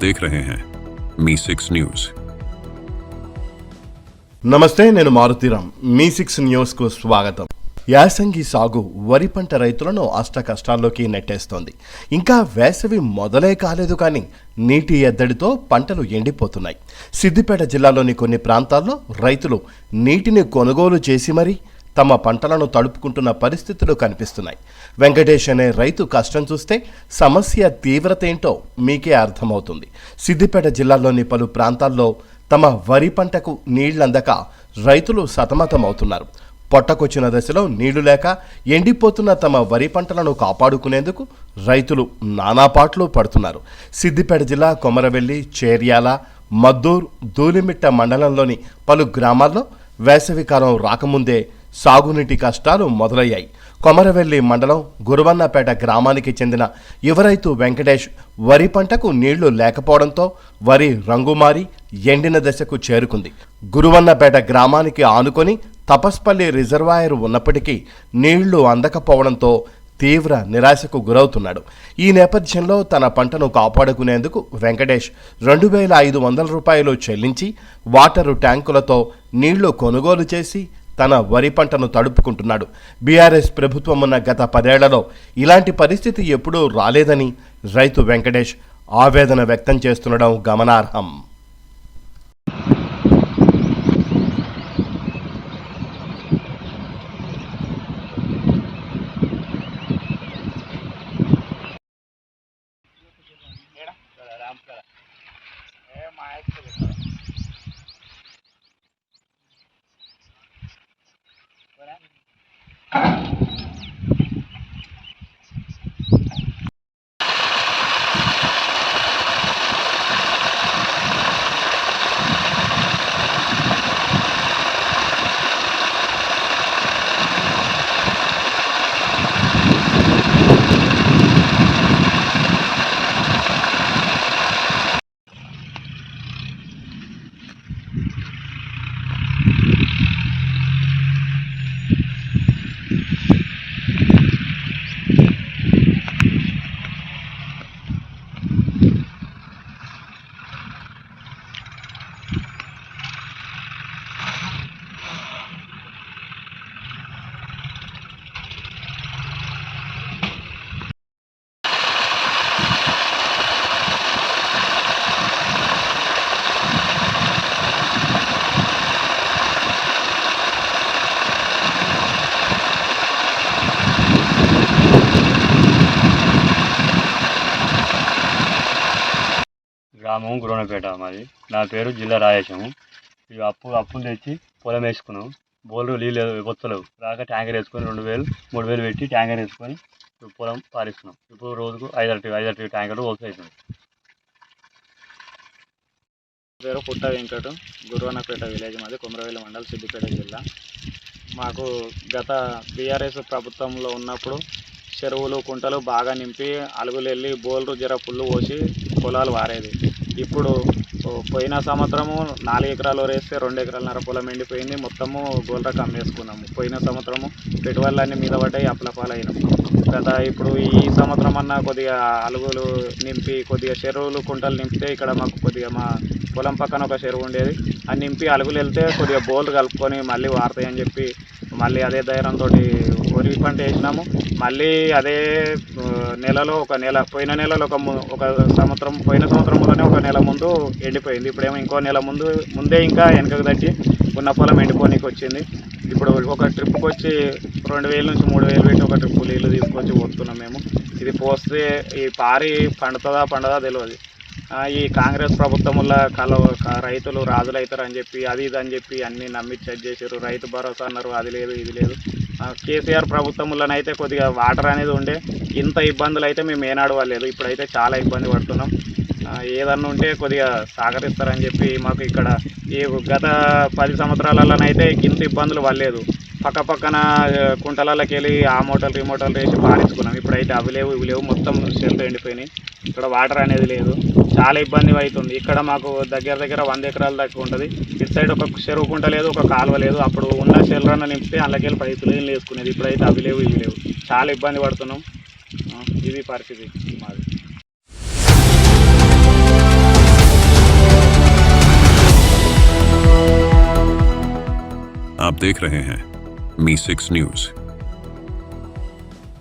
देख रहे हैं मी6 न्यूज। నమస్తే, నేను మారుతీరామ్. మీ6 న్యూస్కు స్వాగతం. యాసంగి సాగు వరి పంట రైతులను అష్ట కష్టాల్లోకి నెట్టేస్తోంది. ఇంకా వేసవి మొదలే కాలేదు, కానీ నీటి ఎద్దడితో పంటలు ఎండిపోతున్నాయి. సిద్దిపేట జిల్లాలోని కొన్ని ప్రాంతాల్లో రైతులు నీటిని కొనుగోలు చేసి మరీ తమ పంటలను తడుపుకుంటున్న పరిస్థితులు కనిపిస్తున్నాయి. వెంకటేష్ అనే రైతు కష్టం చూస్తే సమస్య తీవ్రత ఏంటో మీకే అర్థమవుతుంది. సిద్దిపేట జిల్లాలోని పలు ప్రాంతాల్లో తమ వరి పంటకు నీళ్లందక రైతులు సతమతమవుతున్నారు. పొట్టకొచ్చిన దశలో నీళ్లు లేక ఎండిపోతున్న తమ వరి పంటలను కాపాడుకునేందుకు రైతులు నానాపాట్లు పడుతున్నారు. సిద్దిపేట జిల్లా కొమరవెల్లి, చేర్యాల, మద్దూర్, ధూళిమిట్ట మండలంలోని పలు గ్రామాల్లో వేసవికాలం రాకముందే సాగునీటి కష్టాలు మొదలయ్యాయి. కొమరవెల్లి మండలం గురువన్నపేట గ్రామానికి చెందిన యువ రైతు వెంకటేష్ వరి పంటకు నీళ్లు లేకపోవడంతో వరి రంగుమారి ఎండిన దశకు చేరుకుంది. గురువన్నపేట గ్రామానికి ఆనుకొని తపస్పల్లి రిజర్వాయర్ ఉన్నప్పటికీ నీళ్లు అందకపోవడంతో తీవ్ర నిరాశకు గురవుతున్నాడు. ఈ నేపథ్యంలో తన పంటను కాపాడుకునేందుకు వెంకటేష్ 2,500 రూపాయలు చెల్లించి వాటరు ట్యాంకులతో నీళ్లు కొనుగోలు చేసి తన వరి పంటను తడుపుకుంటున్నాడు. బీఆర్ఎస్ ప్రభుత్వం ఉన్న గత 10 ఏళ్లలో ఇలాంటి పరిస్థితి ఎప్పుడూ రాలేదని రైతు వెంకటేష్ ఆవేదన వ్యక్తం చేస్తుండడం గమనార్హం. గ్రామం గురువన్నపేట మాది. నా పేరు జిల్లా రాయేశము. ఇక అప్పులు తెచ్చి పొలం వేసుకున్నాం. బోర్లు నీళ్ళు వస్తలేవు, రాక ట్యాంకర్ వేసుకొని 2,000-3,000 పెట్టి ట్యాంకర్ వేసుకొని పొలం పారిస్తున్నాం. ఇప్పుడు రోజుకు 5 ట్యాంకర్లు వస్తు అవుతుంది. పేరు పుట్ట వెంకట, గురువన్నపేట విలేజ్ మాది, కొమరవెల్లి మండలం, సిద్దిపేట జిల్లా. మాకు గత బీఆర్ఎస్ ప్రభుత్వంలో ఉన్నప్పుడు చెరువులు, కుంటలు బాగా నింపి అలుగులు వెళ్ళి బోర్లు జర పుల్లు పోసి పొలాలు వారేది. ఇప్పుడు పోయిన సంవత్సరము 4 ఎకరాలు వేస్తే 2 ఎకరాలన్నర పొలం ఎండిపోయింది. మొత్తము గోల్రక అమ్మేసుకున్నాము. పోయిన సంవత్సరము పెట్టుబడులన్నీ మీద పడ్డాయి, అప్పులపాలైనాము. ఇప్పుడు ఈ సంవత్సరం అన్నా కొద్దిగా అలుగులు నింపి కొద్దిగా చెరువులు, కుంటలు నింపితే ఇక్కడ మాకు కొద్దిగా మా పొలం పక్కన ఒక చెరువు ఉండేది, అది నింపి అలుగులు వెళ్తే కొద్దిగా బోర్లు కలుపుకొని మళ్ళీ వాడతాయని చెప్పి మళ్ళీ అదే ధైర్యంతో వరి పంట వేసినాము. మళ్ళీ అదే నెలలో పోయిన నెలలో ఒక సంవత్సరం, పోయిన సంవత్సరంలోనే ఒక నెల ముందు ఎండిపోయింది. ఇప్పుడేమో ఇంకో నెల ముందే ఇంకా వెనకకు తగ్గి ఉన్న పొలం ఎండిపోనికి వచ్చింది. ఇప్పుడు ఒక ట్రిప్కి వచ్చి 2,000 నుంచి 3,000 పెట్టి ఒక ట్రిప్పు నీళ్ళు తీసుకొచ్చి పోతున్నాం మేము. ఇది పోస్తే ఈ పారి పండదా తెలియదు. ఈ కాంగ్రెస్ ప్రభుత్వం వల్ల రైతులు రాజులు అవుతారని చెప్పి అది ఇది అని చెప్పి అన్నీ నమ్మి చెక్ చేశారు. రైతు భరోసా అన్నారు, అది లేదు ఇది లేదు. కేసీఆర్ ప్రభుత్వంలోనైతే కొద్దిగా వాటర్ అనేది ఉండే, ఇంత ఇబ్బందులు అయితే మేము ఏనాడు వాళ్ళలేదు. ఇప్పుడైతే చాలా ఇబ్బంది పడుతున్నాం. ఏదన్నా ఉంటే కొద్దిగా సహకరిస్తారని చెప్పి మాకు ఇక్కడ ఈ గత 10 సంవత్సరాలలోనైతే ఇంత ఇబ్బందులు పడలేదు. పక్కన కుంటలకి వెళ్ళి ఆ మోటార్లు ఈ మోటార్లు వేసి పారించుకున్నాం. ఇప్పుడైతే అవి లేవు ఇవి లేవు, మొత్తం చెరువులు ఎండిపోయినాయి. ఇక్కడ వాటర్ అనేది లేదు, చాలా ఇబ్బంది అవుతుంది. ఇక్కడ మాకు దగ్గర 100 ఎకరాల దాకా ఉంటుంది. ఇటు సైడ్ ఒక చెరువు కుంట లేదు, ఒక కాలువ లేదు. అప్పుడు ఉన్న చెరువులను నింపితే అందులోకి పైపులు నీళ్ళు వేసుకునేది. ఇప్పుడైతే అవి లేవు ఇవి లేవు, చాలా ఇబ్బంది పడుతున్నాం. ఇది పరిస్థితి మాది. आप देख रहे हैं मी 6 न्यूज।